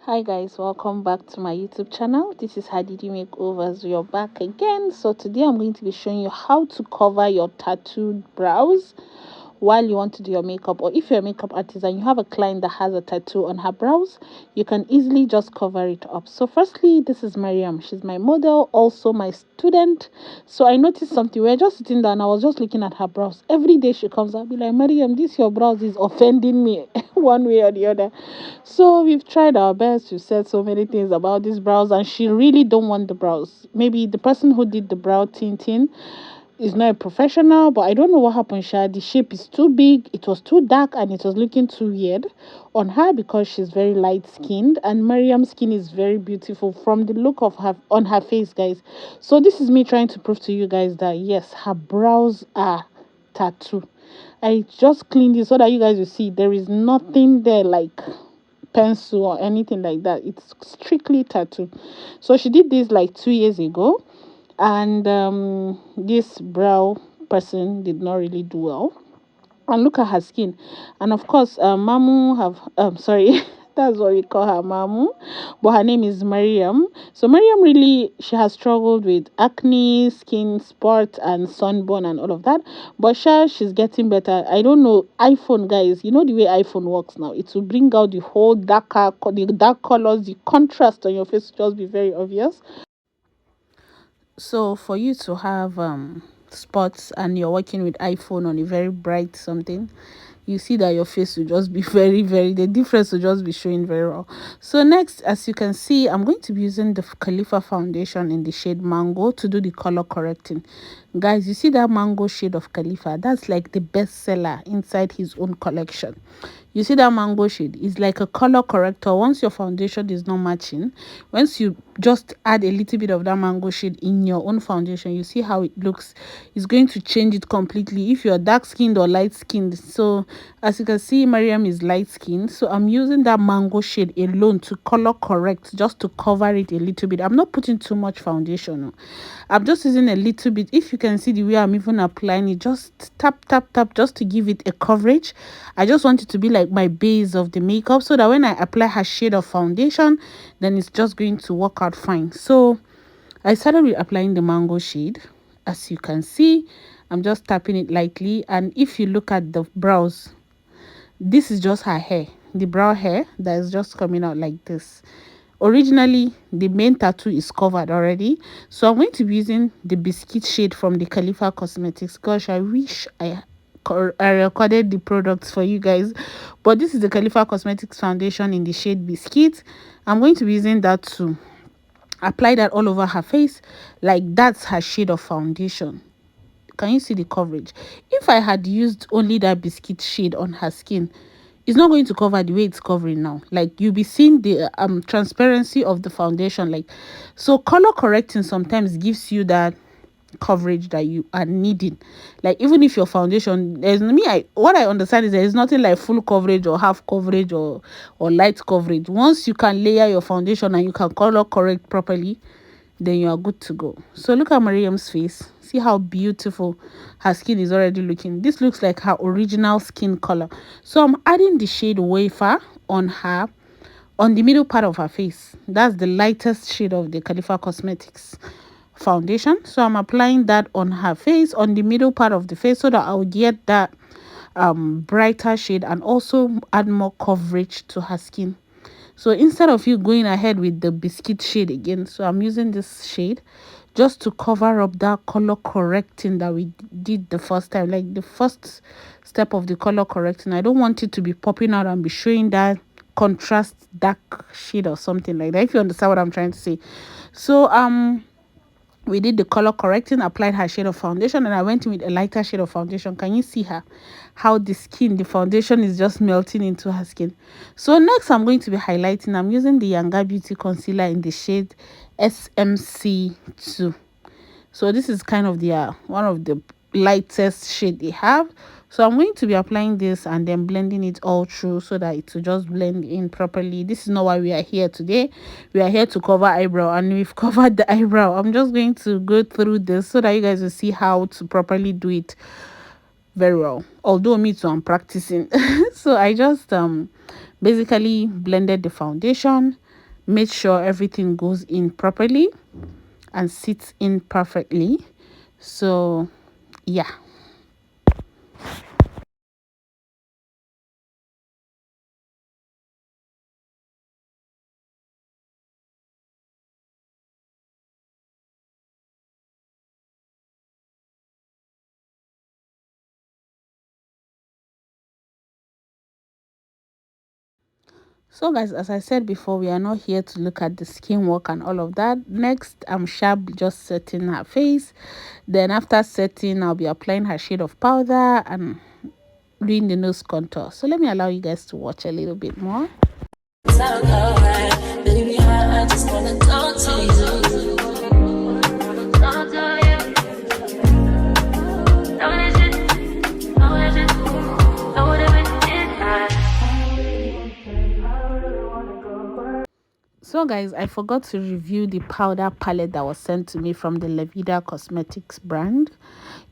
Hi guys, welcome back to my YouTube channel. This is Hadidi Makeovers. We are back again. So today I'm going to be showing you how to cover your tattooed brows while you want to do your makeup, or if you're a makeup artist and you have a client that has a tattoo on her brows, you can easily just cover it up. So firstly, this is Mariam. She's my model, also my student. So I noticed something. We were just sitting down, I was just looking at her brows. Every day she comes out, be like, Mariam, this your brows is offending me one way or the other. So we've tried our best. We've said so many things about these brows, and she really don't want the brows. Maybe the person who did the brow tinting is not a professional, but I don't know what happened. Sha, the shape is too big, it was too dark, and it was looking too weird on her because she's very light skinned, and Mariam's skin is very beautiful from the look of her on her face, guys. So this is me trying to prove to you guys that yes, her brows are tattoo. I just cleaned it so that you guys will see there is nothing there like pencil or anything like that. It's strictly tattoo. So she did this like 2 years ago, and this brow person did not really do well. And look at her skin. And of course, Mamu have sorry, that's what we call her, Mamu, but her name is Mariam. So Mariam really, she has struggled with acne, skin spots, and sunburn and all of that, but she's getting better. I don't know, iPhone, guys, you know the way iPhone works now, it will bring out the whole the dark colors, the contrast on your face will just be very obvious. So for you to have spots and you're working with iPhone on a very bright something, you see that your face will just be very, the difference will just be showing very well. So next, as you can see, I'm going to be using the Khalifa foundation in the shade Mango to do the color correcting. Guys, you see that mango shade of Khalifa? That's like the best seller inside his own collection. You see that mango shade is like a color corrector. Once your foundation is not matching, once you just add a little bit of that mango shade in your own foundation, you see how it looks. It's going to change it completely if you're dark skinned or light skinned. So as you can see, Mariam is light skinned, so I'm using that mango shade alone to color correct, just to cover it a little bit. I'm not putting too much foundation. I'm just using a little bit. If you can see the way I'm even applying it, just tap just to give it a coverage. I just want it to be like my base of the makeup, so that when I apply her shade of foundation, then it's just going to work out fine. So I started with applying the mango shade. As you can see, I'm just tapping it lightly, and if you look at the brows, this is just her hair, the brow hair that is just coming out like this. Originally, the main tattoo is covered already, so I'm going to be using the biscuit shade from the Khalifa Cosmetics. Gosh, I wish I recorded the products for you guys, but this is the Khalifa Cosmetics foundation in the shade biscuit. I'm going to be using that to apply that all over her face, like that's her shade of foundation. Can you see the coverage? If I had used only that biscuit shade on her skin, it's not going to cover the way it's covering now. Like, you'll be seeing the transparency of the foundation. Like, so color correcting sometimes gives you that coverage that you are needing. Like, even if your foundation, there's what I understand is there is nothing like full coverage or half coverage or light coverage. Once you can layer your foundation and you can color correct properly, then you are good to go. So look at Mariam's face. See how beautiful her skin is already looking. This looks like her original skin color. So I'm adding the shade Wafer on her, on the middle part of her face. That's the lightest shade of the Khalifa Cosmetics foundation. So I'm applying that on her face, on the middle part of the face, so that I'll get that brighter shade and also add more coverage to her skin. So instead of you going ahead with the biscuit shade again, so I'm using this shade just to cover up that color correcting that we did the first time, like the first step of the color correcting. I don't want it to be popping out and be showing that contrast dark shade or something like that, if you understand what I'm trying to say. So we did the color correcting, applied her shade of foundation, and I went in with a lighter shade of foundation. Can you see her? How the foundation is just melting into her skin. So next, I'm going to be highlighting. I'm using the Younger Beauty Concealer in the shade SMC2. So this is kind of the one of the lightest shade they have. So I'm going to be applying this and then blending it all through so that it will just blend in properly. This is not why we are here today. We are here to cover eyebrow, and we've covered the eyebrow. I'm just going to go through this so that you guys will see how to properly do it very well. Although me too, I'm practicing. So I just basically blended the foundation made sure everything goes in properly and sits in perfectly. So yeah. So guys, as I said before, we are not here to look at the skin work and all of that. Next, I'm sharp just setting her face. Then after setting, I'll be applying her shade of powder and doing the nose contour. So let me allow you guys to watch a little bit more. So guys, I forgot to review the powder palette that was sent to me from the Levida Cosmetics brand.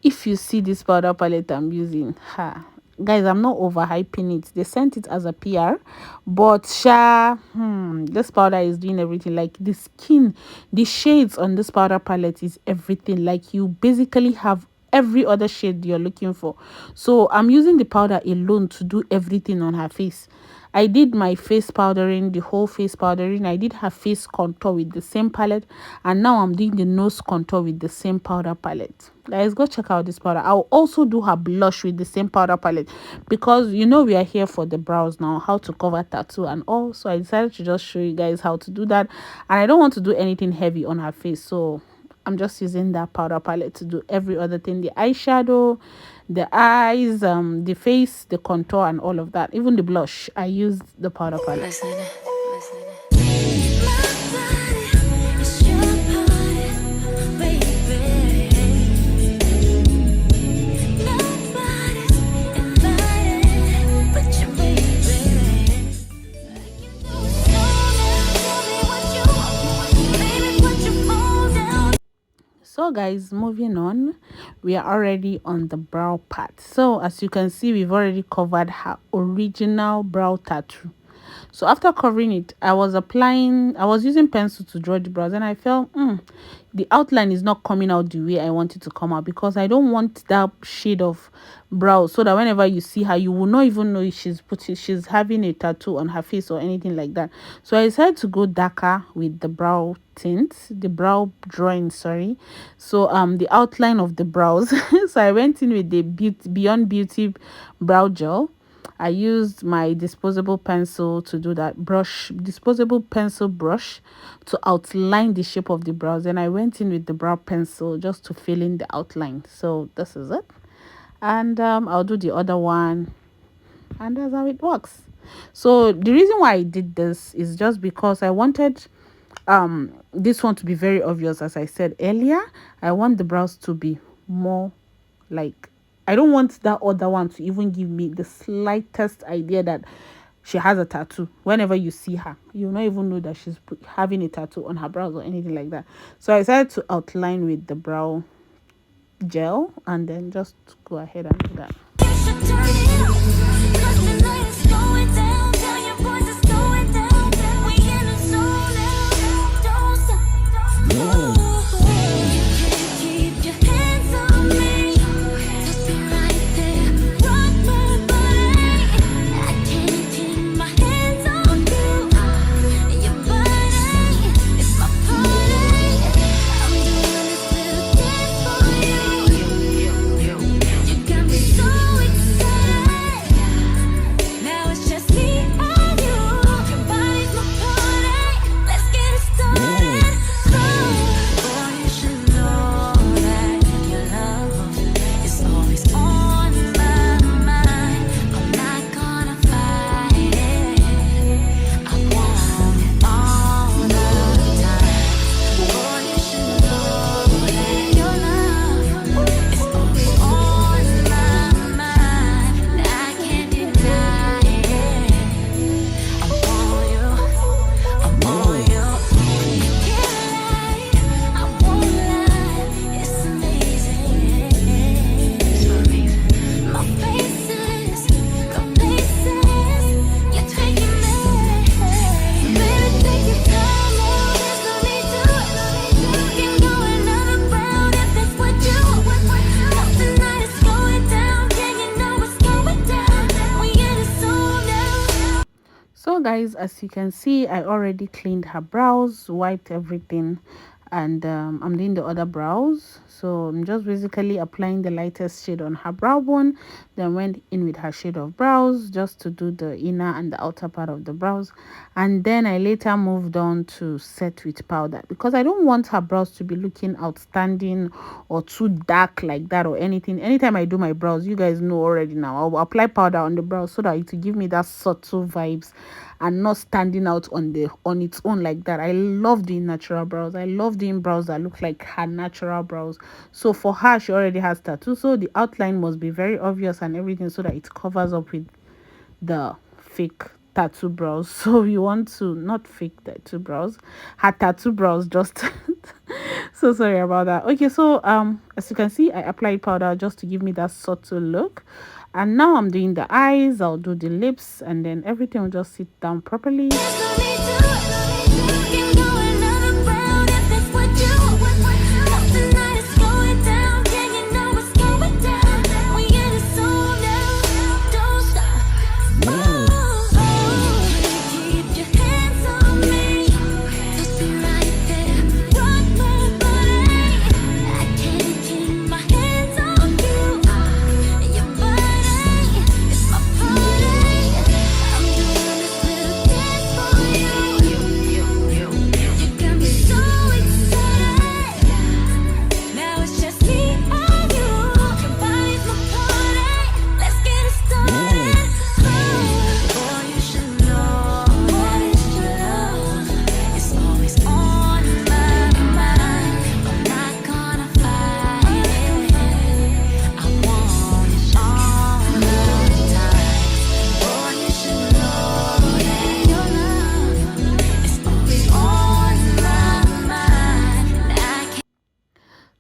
If you see this powder palette I'm using, guys, I'm not overhyping it. They sent it as a PR, but this powder is doing everything. Like the skin, the shades on this powder palette is everything. Like you basically have every other shade you're looking for. So I'm using the powder alone to do everything on her face. I did my face powdering, the whole face powdering. I did her face contour with the same palette, and now I'm doing the nose contour with the same powder palette. Guys, go check out this powder. I'll also do her blush with the same powder palette, because you know we are here for the brows now, how to cover tattoo and all. So I decided to just show you guys how to do that, and I don't want to do anything heavy on her face, so I'm just using that powder palette to do every other thing, the eyeshadow, the eyes, the face, the contour, and all of that. Even the blush, I use the powder palette. So guys, moving on, we are already on the brow part. So as you can see, we've already covered her original brow tattoo. So after covering it, I was using pencil to draw the brows, and I felt the outline is not coming out the way I want it to come out, because I don't want that shade of brow, so that whenever you see her, you will not even know if she's having a tattoo on her face or anything like that. So I decided to go darker with the brow tint, the brow drawing, sorry. So the outline of the brows. So I went in with the Beyond Beauty brow gel. I used my disposable pencil to do that, disposable pencil brush to outline the shape of the brows. And I went in with the brow pencil just to fill in the outline. So this is it. And I'll do the other one, and that's how it works. So the reason why I did this is just because I wanted this one to be very obvious. As I said earlier, I want the brows to be more like, I don't want that other one to even give me the slightest idea that she has a tattoo. Whenever you see her, you'll not even know that she's having a tattoo on her brows or anything like that. So I decided to outline with the brow gel, and then just go ahead and do that. So guys, as you can see, I already cleaned her brows, wiped everything, and I'm doing the other brows. So I'm just basically applying the lightest shade on her brow bone, then went in with her shade of brows just to do the inner and the outer part of the brows, and then I later moved on to set with powder because I don't want her brows to be looking outstanding or too dark like that or anything. Anytime I do my brows, you guys know already now, I'll apply powder on the brows so that it will give me that subtle vibes and not standing out on its own like that. I love doing natural brows. I love doing brows that look like her natural brows. So for her, she already has tattoo, so the outline must be very obvious and everything so that it covers up with the fake tattoo brows. So we want to not fake tattoo brows, her tattoo brows just so sorry about that. Okay, so as you can see, I applied powder just to give me that subtle look, and now I'm doing the eyes. I'll do the lips, and then everything will just sit down properly.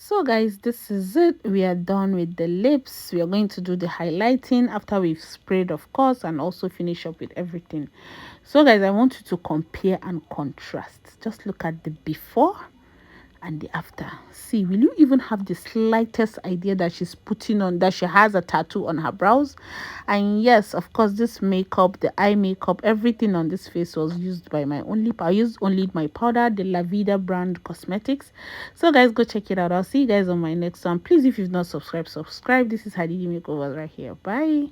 So guys, this is it. We are done with the lips. We are going to do the highlighting after we've sprayed, of course, and also finish up with everything. So guys, I want you to compare and contrast. Just look at the before and the after. See, will you even have the slightest idea that she's putting on, that she has a tattoo on her brows? And yes, of course, this makeup, the eye makeup, everything on this face was used by I used only my powder, the La Vida brand cosmetics. So guys, go check it out. I'll see you guys on my next one. Please, if you've not subscribed, subscribe. This is Hadidi Makeovers right here. Bye.